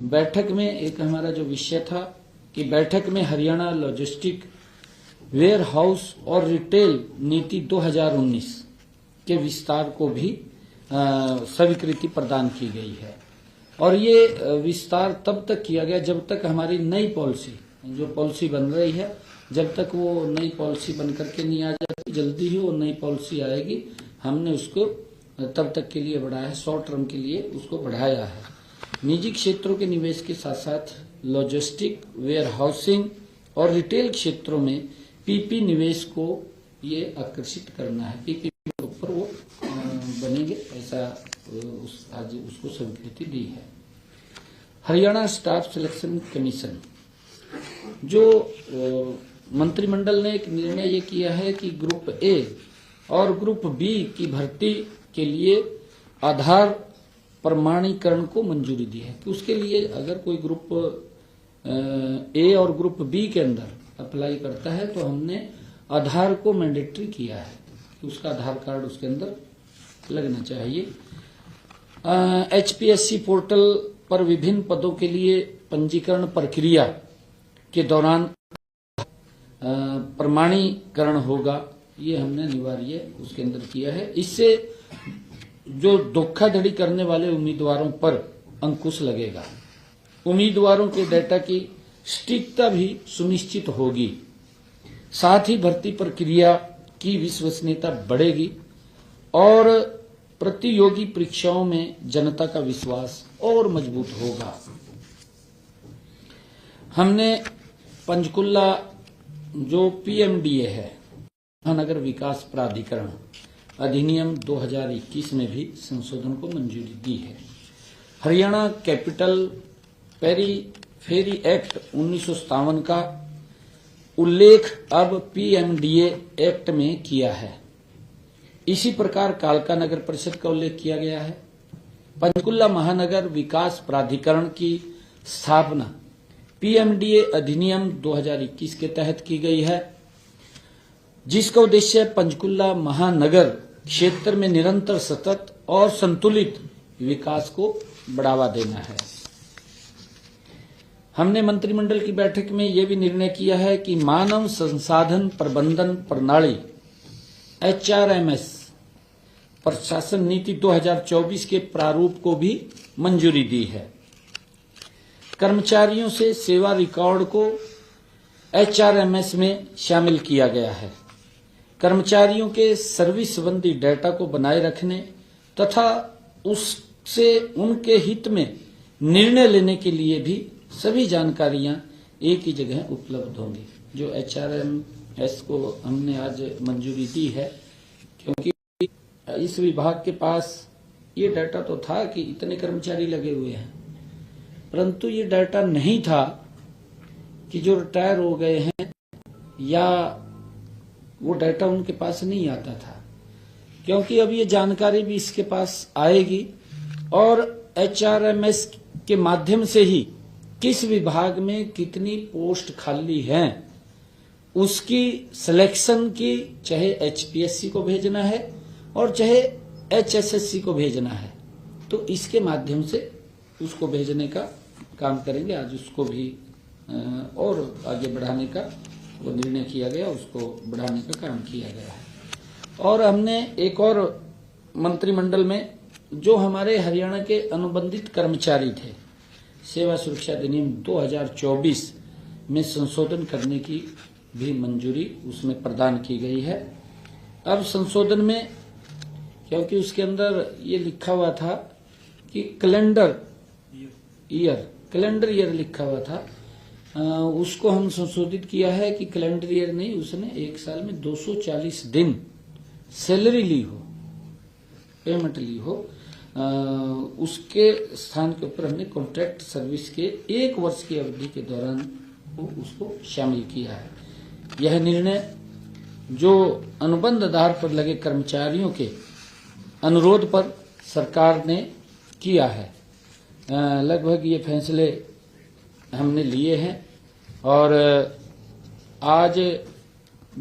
बैठक में एक हमारा जो विषय था कि बैठक में हरियाणा लॉजिस्टिक वेयर हाउस और रिटेल नीति 2019 के विस्तार को भी स्वीकृति प्रदान की गई है। और ये विस्तार तब तक किया गया जब तक हमारी नई पॉलिसी, जो पॉलिसी बन रही है, जब तक वो नई पॉलिसी बन करके नहीं आ जाती, जल्दी ही वो नई पॉलिसी आएगी। हमने उसको तब तक के लिए बढ़ाया है, शॉर्ट टर्म के लिए उसको बढ़ाया है। निजी क्षेत्रों के निवेश के साथ साथ लॉजिस्टिक, वेयर हाउसिंग और रिटेल क्षेत्रों में पीपी निवेश को ये आकर्षित करना है। पीपी के ऊपर वो बनेंगे, ऐसा आज उसको स्वीकृति दी है। हरियाणा स्टाफ सिलेक्शन कमीशन, जो मंत्रिमंडल ने एक निर्णय ये किया है कि ग्रुप ए और ग्रुप बी की भर्ती के लिए आधार प्रमाणीकरण को मंजूरी दी है कि उसके लिए अगर कोई ग्रुप ए और ग्रुप बी के अंदर अप्लाई करता है तो हमने आधार को मैंडेटरी किया है कि उसका आधार कार्ड उसके अंदर लगना चाहिए। एचपीएससी पोर्टल पर विभिन्न पदों के लिए पंजीकरण प्रक्रिया के दौरान प्रमाणीकरण होगा, ये हमने अनिवार्य उसके अंदर किया है। इससे जो धोखाधड़ी करने वाले उम्मीदवारों पर अंकुश लगेगा। उम्मीदवारों के डेटा की सटीकता भी सुनिश्चित होगी। साथ ही भर्ती प्रक्रिया की विश्वसनीयता बढ़ेगी और प्रतियोगी परीक्षाओं में जनता का विश्वास और मजबूत होगा। हमने पंचकुला जो पीएमडीए है, महानगर विकास प्राधिकरण अधिनियम 2021 में भी संशोधन को मंजूरी दी है। हरियाणा कैपिटल पेरीफेरी एक्ट 1957 का उल्लेख अब पीएमडीए एक्ट में किया है। इसी प्रकार कालका नगर परिषद का उल्लेख किया गया है। पंचकुला महानगर विकास प्राधिकरण की स्थापना पीएमडीए अधिनियम 2021 के तहत की गई है, जिसका उद्देश्य पंचकुला महानगर क्षेत्र में निरंतर, सतत और संतुलित विकास को बढ़ावा देना है। हमने मंत्रिमंडल की बैठक में यह भी निर्णय किया है कि मानव संसाधन प्रबंधन प्रणाली एचआरएमएस प्रशासन नीति 2024 के प्रारूप को भी मंजूरी दी है। कर्मचारियों से सेवा रिकॉर्ड को एचआरएमएस में शामिल किया गया है। कर्मचारियों के सर्विस संबंधी डेटा को बनाए रखने तथा उससे उनके हित में निर्णय लेने के लिए भी सभी जानकारियां एक ही जगह उपलब्ध होंगी। जो एचआरएमएस को हमने आज मंजूरी दी है, क्योंकि इस विभाग के पास ये डाटा तो था कि इतने कर्मचारी लगे हुए हैं, परंतु ये डाटा नहीं था कि जो रिटायर हो गए हैं या वो डाटा उनके पास नहीं आता था। क्योंकि अब ये जानकारी भी इसके पास आएगी और एचआरएमएस के माध्यम से ही किस विभाग में कितनी पोस्ट खाली हैं उसकी सिलेक्शन की, चाहे एचपीएससी को भेजना है और चाहे एचएसएससी को भेजना है, तो इसके माध्यम से उसको भेजने का काम करेंगे। आज उसको भी और आगे बढ़ाने का वो निर्णय किया गया, उसको बढ़ाने का काम किया गया है। और हमने एक और मंत्रिमंडल में जो हमारे हरियाणा के अनुबंधित कर्मचारी थे, सेवा सुरक्षा अधिनियम 2024 में संशोधन करने की भी मंजूरी उसमें प्रदान की गई है। अब संशोधन में, क्योंकि उसके अंदर ये लिखा हुआ था कि कैलेंडर ईयर लिखा हुआ था, उसको हम संशोधित किया है कि कैलेंडर ईयर नहीं, उसने एक साल में 240 दिन सैलरी ली हो, पेमेंट ली हो, उसके स्थान के ऊपर हमने कॉन्ट्रैक्ट सर्विस के 1 वर्ष की अवधि के दौरान उसको शामिल किया है। यह निर्णय जो अनुबंध आधार पर लगे कर्मचारियों के अनुरोध पर सरकार ने किया है। लगभग ये फैसले हमने लिए हैं और आज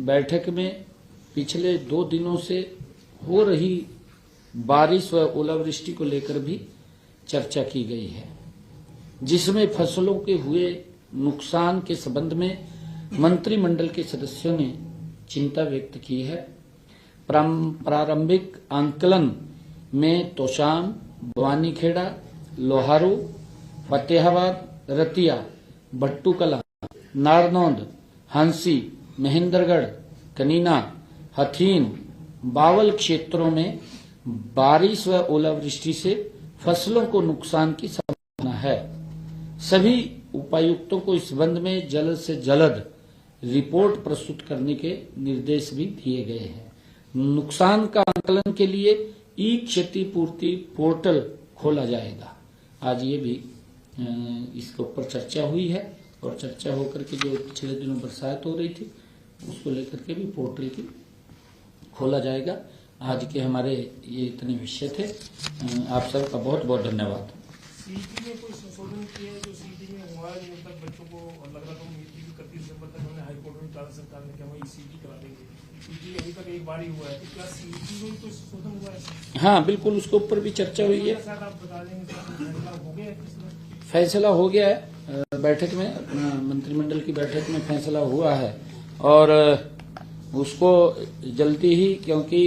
बैठक में पिछले 2 दिनों से हो रही बारिश व ओलावृष्टि को लेकर भी चर्चा की गई है। जिसमें फसलों के हुए नुकसान के संबंध में मंत्रिमंडल के सदस्यों ने चिंता व्यक्त की है। प्रारंभिक आंकलन में तोशाम, भवानीखेड़ा, लोहारू, फतेहाबाद, रतिया, भट्टूकला, नारनौंद, हांसी, महेंद्रगढ़, कनीना, हथीन, बावल क्षेत्रों में बारिश व ओलावृष्टि से फसलों को नुकसान की संभावना है। सभी उपायुक्तों को इस संबंध में जल्द से जल्द रिपोर्ट प्रस्तुत करने के निर्देश भी दिए गए हैं। नुकसान का आकलन के लिए ई क्षतिपूर्ति पोर्टल खोला जाएगा। आज ये भी इसके ऊपर चर्चा हुई है और चर्चा होकर के जो पिछले दिनों बरसात हो रही थी उसको लेकर के भी पोर्टल की खोला जाएगा। आज के हमारे ये इतने विषय थे। आप सबका बहुत बहुत धन्यवाद। सीईटी में कोई संशोधन किया है जो सीईटी में हुआ है जो तक बच्चों को और लग रहा था मीटिंग 31 दिसंबर तक उन्होंने हाईकोर्ट में भारत सरकार ने क्या वही सीईटी करा देंगे। सीईटी अभी तक एक बार ही हुआ है तो क्या सीईटी में कोई संशोधन हुआ है? हाँ बिल्कुल, उसके ऊपर भी चर्चा हुई है। शायद आप बता देंगे फैसला हो गया है? फैसला हो गया है, बैठक में अपना मंत्रिमंडल की बैठक में फैसला हुआ है और उसको जल्दी ही, क्योंकि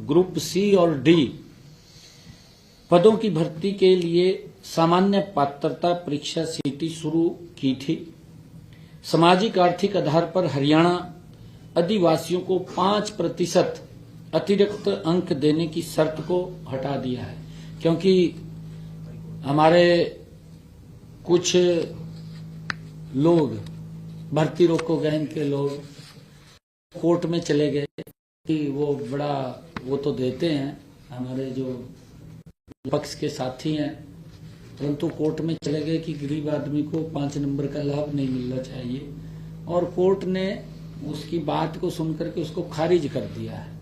ग्रुप सी और डी पदों की भर्ती के लिए सामान्य पात्रता परीक्षा सीईटी शुरू की थी। सामाजिक आर्थिक आधार पर हरियाणा आदिवासियों को 5% अतिरिक्त अंक देने की शर्त को हटा दिया है, क्योंकि हमारे कुछ लोग भर्ती रोको गहन के लोग कोर्ट में चले गए कि वो बड़ा वो तो देते हैं, हमारे जो पक्ष के साथी हैं, परंतु कोर्ट में चले गए कि गरीब आदमी को 5 नंबर का लाभ नहीं मिलना चाहिए और कोर्ट ने उसकी बात को सुनकर के उसको खारिज कर दिया है।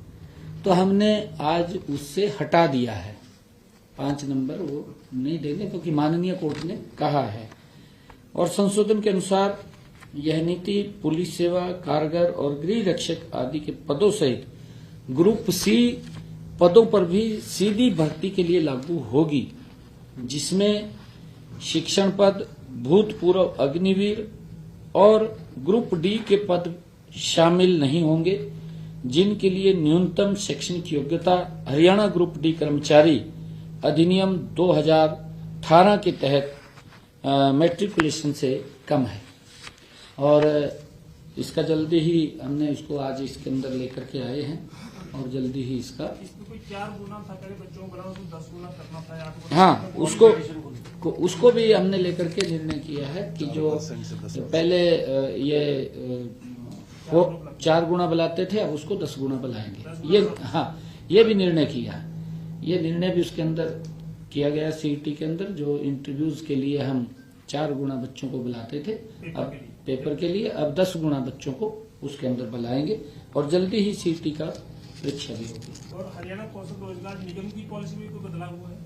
तो हमने आज उससे हटा दिया है, 5 नंबर वो नहीं देंगे क्योंकि माननीय कोर्ट ने कहा है। और संशोधन के अनुसार यह नीति पुलिस सेवा, कारगर और गृह रक्षक आदि के पदों सहित ग्रुप सी पदों पर भी सीधी भर्ती के लिए लागू होगी, जिसमें शिक्षण पद, भूतपूर्व अग्निवीर और ग्रुप डी के पद शामिल नहीं होंगे, जिनके लिए न्यूनतम शैक्षणिक योग्यता हरियाणा ग्रुप डी कर्मचारी अधिनियम 2018 के तहत मैट्रिकुलेशन से कम है। और इसका जल्दी ही हमने इसको आज इसके अंदर लेकर के आए हैं और जल्दी ही इसका कोई 4 गुना था, पहले बच्चों को बनाओ तो 10 गुना करना था, 8 गुना। हाँ, उसको भी हमने लेकर के निर्णय किया है कि जो पहले ये 4 गुना बुलाते थे अब उसको 10 गुना बुलाएंगे। ये हाँ, ये भी निर्णय किया, ये निर्णय भी उसके अंदर किया गया सीईटी के अंदर। जो इंटरव्यूज के लिए हम 4 गुना बच्चों को बुलाते थे, अब पेपर के लिए अब 10 गुना बच्चों को उसके अंदर बुलाएंगे और जल्दी ही सीईटी का परीक्षा भी होगी। और हरियाणा कौशल रोजगार निगम की पॉलिसी में कोई बदलाव हुआ है?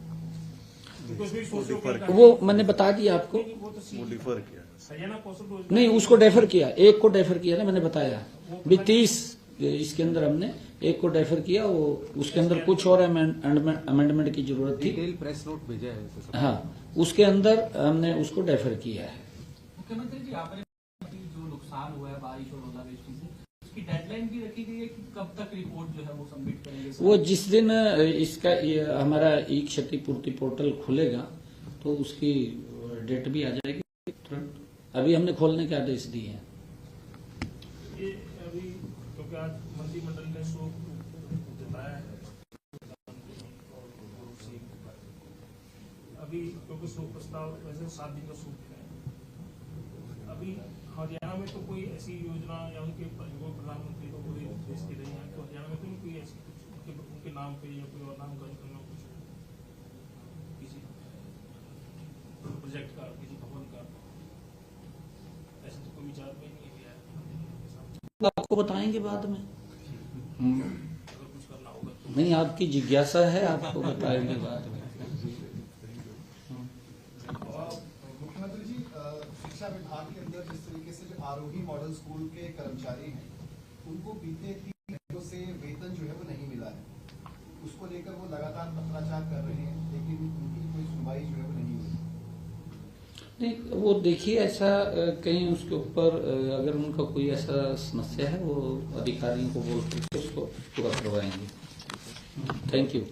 वो मैंने बता दिया आपको, हरियाणा कौशल रोजगार नहीं उसको डेफर किया, एक को डेफर किया ना, मैंने बताया भी 30 इसके अंदर हमने एक को डेफर किया। वो उसके अंदर कुछ और अमेंडमेंट की जरूरत थी, प्रेस नोट भेजा है। हाँ, उसके अंदर हमने उसको डेफर किया है। मुख्यमंत्री जी, आपने जो नुकसान हुआ है बारिश और ओलावृष्टि से, उसकी डेडलाइन भी रखी गई है कि कब तक रिपोर्ट जो है वो सबमिट करेंगे? वो जिस दिन इसका ये हमारा ई क्षतिपूर्ति पोर्टल खुलेगा तो उसकी डेट भी आ जाएगी तुरंत। अभी हमने खोलने के आदेश दिए हैं। ये अभी क्योंकि आज मंत्रिमंडल ने शोक जताया है, अभी क्योंकि शोक प्रस्ताव वैसे 7 दिन का शोक है, अभी हरियाणा में तो कोई ऐसी योजना या उनके प्रधानमंत्री को कोई देश की नहीं है, तो हरियाणा में तो कोई ऐसी उनके नाम पे या कोई और नामकरण करना कुछ किसी प्रोजेक्ट का, किसी भवन का, ऐसा तो कोई विचार में नहीं है। आपको बताएंगे बाद में, अगर कुछ करना होगा तो नहीं आपकी जिज्ञासा है, आपको बताएंगे बाद में। मुख्यमंत्री जी, शिक्षा विभाग के अंदर जिस तरीके से जो आरोही मॉडल स्कूल के कर्मचारी हैं उनको बीते 3 महीनों से वेतन जो है वो नहीं मिला है, उसको लेकर वो लगातार पत्राचार कर रहे हैं, लेकिन उनकी कोई सुनवाई जो है वो नहीं हुई। नहीं, वो देखिए ऐसा कहीं उसके ऊपर अगर उनका कोई ऐसा समस्या है वो अधिकारियों को बोल करके उसको पूरा करवाएंगे। Thank you.